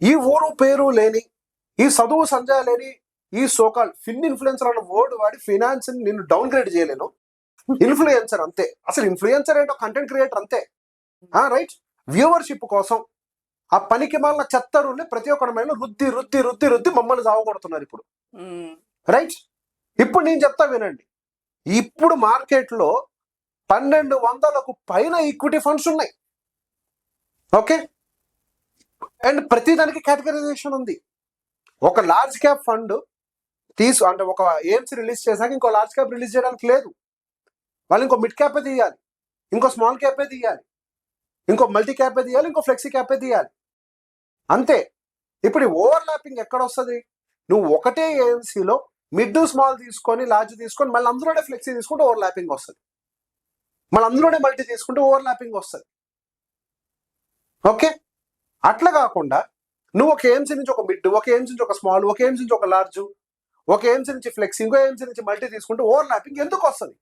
ఈ ఊరు పేరు లేని, ఈ చదువు సంజా లేని, ఈ సోకాల్ ఫిన్ ఇన్ఫ్లుయెన్సర్ అన్న వర్డ్ వాడి ఫినాన్స్ నిన్ను డౌన్ గ్రేడ్ చేయలేను. ఇన్ఫ్లుయెన్సర్ అంతే. అసలు ఇన్ఫ్లుయెన్సర్ ఏంటో కంటెంట్ క్రియేటర్ అంతే. రైట్, వ్యూవర్షిప్ కోసం ఆ పనికి మాలిన చెత్త రూల్ని ప్రతి ఒక్కరి మీద రుద్ది రుద్ది రుద్ది రుద్ది మమ్మల్ని సావగొడుతున్నారు ఇప్పుడు. రైట్, ఇప్పుడు నేను చెప్తా వినండి. ఇప్పుడు మార్కెట్లో 1200కు పైన ఈక్విటీ ఫండ్స్ ఉన్నాయి. ఓకే, అండ్ ప్రతి దానికి కేటగరైజేషన్ ఉంది. ఒక లార్జ్ క్యాప్ ఫండ్ అంటే ఒక ఏమ్స్ రిలీజ్ చేశాక ఇంకో లార్జ్ క్యాప్ రిలీజ్ చేయడానికి లేదు. వాళ్ళు ఇంకో మిడ్ క్యాపే తీయాలి, ఇంకో స్మాల్ క్యాపే తీయాలి, ఇంకో మల్టీ క్యాపే తీయాలి, ఇంకో ఫ్లెక్సీ క్యాపే తీయాలి, అంతే. ఇప్పుడు ఓవర్ ల్యాపింగ్ ఎక్కడ వస్తుంది? నువ్వు ఒకటే ఏఎంసీలో మిడ్ స్మాల్ తీసుకొని లార్జ్ తీసుకొని మళ్ళీ అందులోనే ఫ్లెక్సీ తీసుకుంటే ఓవర్ ల్యాపింగ్ వస్తుంది, మళ్ళీ అందులోనే మల్టీ తీసుకుంటే ఓవర్ ల్యాపింగ్ వస్తుంది. ఓకే, అట్లా కాకుండా నువ్వు ఒక ఏఎంసీ నుంచి ఒక మిడ్, ఒక ఏఎంసీ నుంచి ఒక స్మాల్, ఒక ఏఎంసీ నుంచి ఒక లార్జ్, ఒక ఏఎంసీ నుంచి ఫ్లెక్సీ, ఇంకో ఏఎంసీ నుంచి మల్టీ తీసుకుంటే ఓవర్ ల్యాపింగ్ ఎందుకు వస్తుంది?